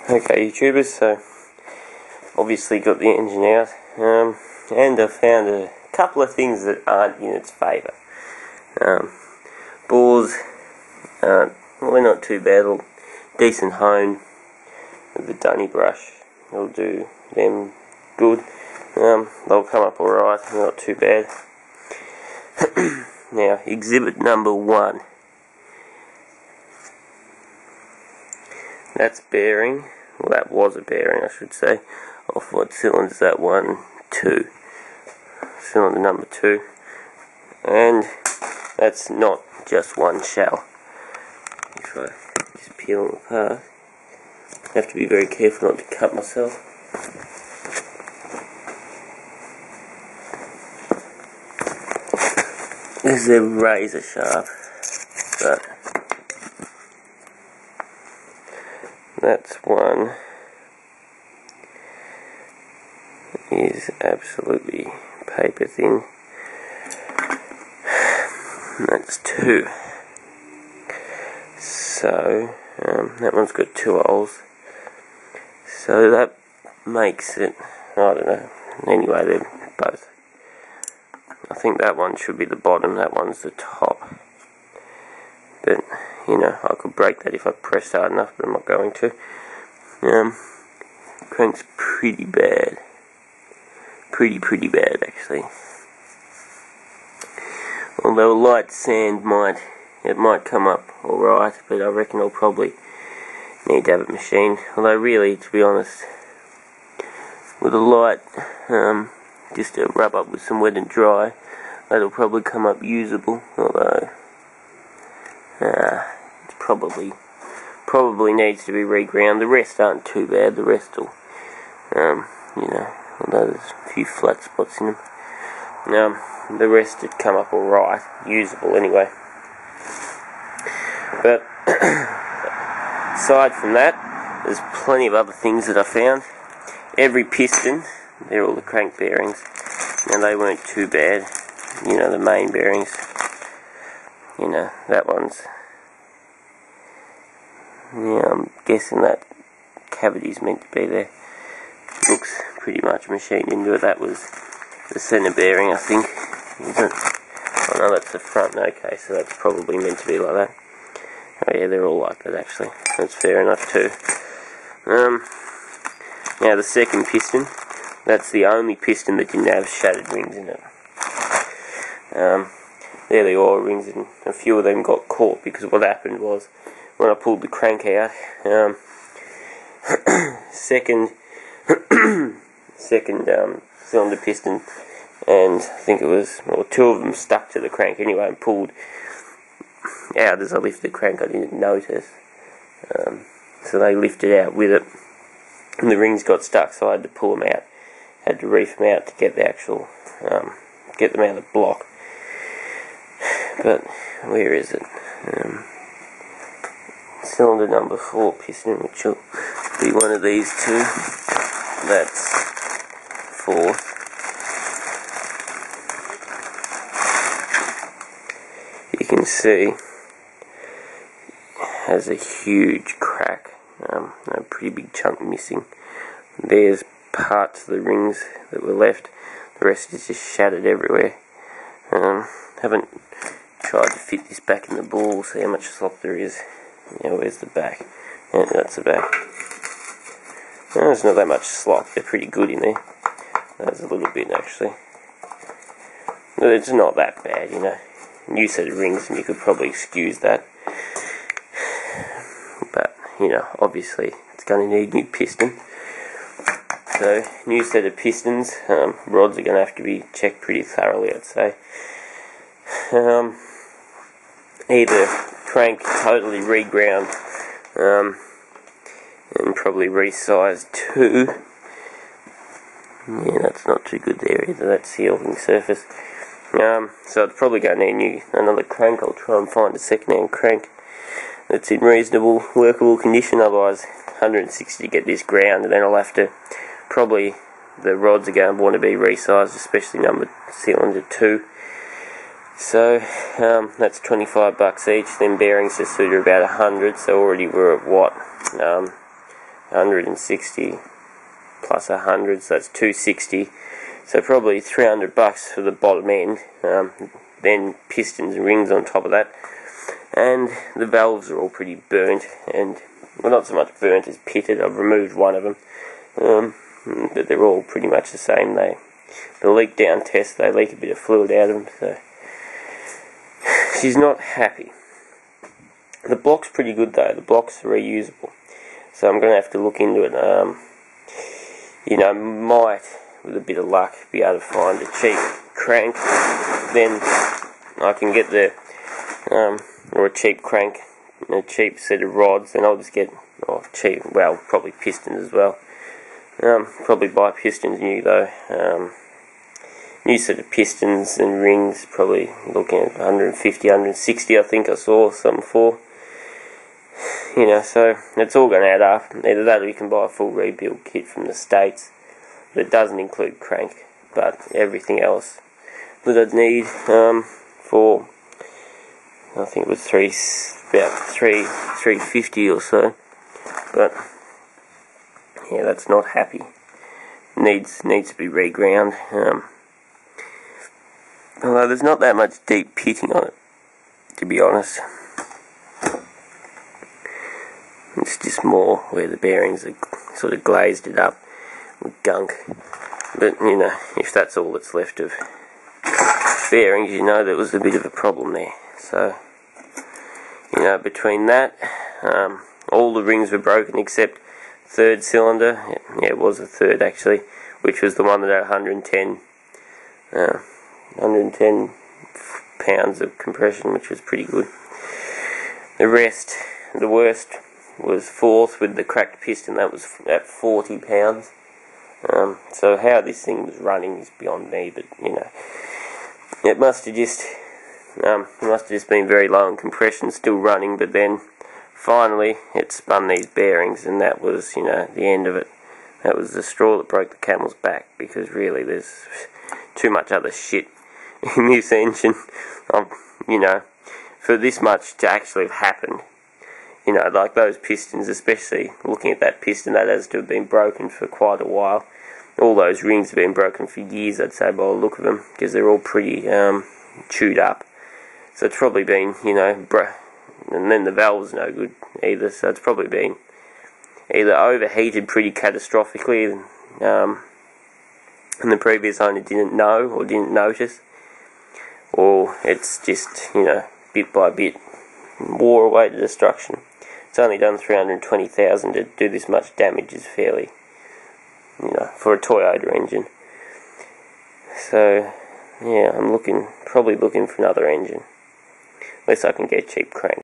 Okay, YouTubers, so obviously got the engine out, and I found a couple of things that aren't in its favour. Bores, well, they're not too bad, decent hone with the dunny brush, it'll do them good. They'll come up alright, not too bad. Now, exhibit number 1. That's bearing, well that was a bearing I should say, off what cylinder is that one? 2. Cylinder number 2. And that's not just one shell. If I just peel them apart, I have to be very careful not to cut myself. Because they're razor sharp, but that's one is absolutely paper thin. And that's 2. So that one's got 2 holes. So that makes it, I don't know. Anyway, they're both. I think that one should be the bottom. That one's the top. But you know, I could break that if I pressed hard enough, but I'm not going to. Crank's pretty bad. Pretty bad actually. Although a light sand might come up alright, but I reckon I'll probably need to have it machined. Although really, to be honest, with a light, just to rub up with some wet and dry, that'll probably come up usable. Although it's probably needs to be reground. The rest aren't too bad. The rest will, you know, although there's a few flat spots in them. The rest did come up alright, usable anyway. But aside from that, there's plenty of other things that I found. Every piston, they're all the crank bearings, and they weren't too bad. You know, the main bearings. You know, that one's, yeah, I'm guessing that cavity's meant to be there. Looks pretty much machined into it. That was the centre bearing, I think. Isn't it? Oh no, that's the front. Okay, so that's probably meant to be like that. Oh yeah, they're all like that actually. That's fair enough too. Now the second piston, that's the only piston that didn't have shattered rings in it. They're the oil rings, and a few of them got caught because what happened was, when I pulled the crank out, second cylinder piston, and I think it was, well, 2 of them stuck to the crank anyway and pulled out as I lifted the crank. I didn't notice, so they lifted out with it, and the rings got stuck, so I had to pull them out, had to reef them out to get the actual, get them out of the block. But where is it? Cylinder number 4 piston, which will be one of these 2. That's 4. You can see it has a huge crack, a pretty big chunk missing. There's parts of the rings that were left. The rest is just shattered everywhere. Haven't tried to fit this back in the ball, see how much slop there is. Yeah, where's the back? Yeah, that's the back. No, there's not that much slop. They're pretty good in there. There's a little bit actually. But it's not that bad, you know. New set of rings, and you could probably excuse that. But you know, obviously, it's going to need new piston. So, new set of pistons. Rods are going to have to be checked pretty thoroughly, I'd say. Either crank totally reground, and probably resized too. Yeah, that's not too good there either, that sealing surface. So it's probably going to need another crank. I'll try and find a second-hand crank that's in reasonable, workable condition. Otherwise, 160 to get this ground, and then I'll have to, probably, the rods are going to want to be resized, especially number cylinder 2. So, that's $25 each. Then bearings just suited about 100, so already we're at what? 160 plus 100, so that's 260. So probably $300 for the bottom end. Then pistons and rings on top of that. And the valves are all pretty burnt, and well, not so much burnt as pitted. I've removed one of them, but they're all pretty much the same. The leak down test, they leak a bit of fluid out of them, so she's not happy. The block's pretty good though. The block's reusable, so I'm going to have to look into it. Might, with a bit of luck, be able to find a cheap crank. Then I can get or a cheap crank, a cheap set of rods. Then I'll just get probably pistons as well. Probably buy pistons new though. New set of pistons and rings, probably looking at 150, 160. I think I saw some for. So it's all going to add up. Either that or you can buy a full rebuild kit from the States. But it doesn't include crank, but everything else that I'd need for, I think it was about $350 or so. But yeah, that's not happy. Needs to be reground. Although there's not that much deep pitting on it, to be honest. It's just more where the bearings are sort of glazed it up with gunk. But if that's all that's left of bearings, there was a bit of a problem there. So between that, all the rings were broken except third cylinder. Yeah, it was a third actually, which was the one that had 110 pounds of compression, which was pretty good. The worst was fourth with the cracked piston. That was at 40 pounds. So how this thing was running is beyond me, but it must have just been very low in compression, still running. But then finally it spun these bearings, and that was the end of it. That was the straw that broke the camel's back, because really there's too much other shit in this engine. For this much to actually have happened. Like those pistons, especially looking at that piston, that has to have been broken for quite a while. All those rings have been broken for years, I'd say, by the look of them, because they're all pretty chewed up. So it's probably been, and then the valve's no good either, so it's probably been either overheated pretty catastrophically, and the previous owner didn't know or didn't notice, or it's just, bit by bit wore away to destruction. It's only done 320,000 to do this much damage is fairly, for a Toyota engine. So, yeah, I'm probably looking for another engine. Unless I can get cheap crank.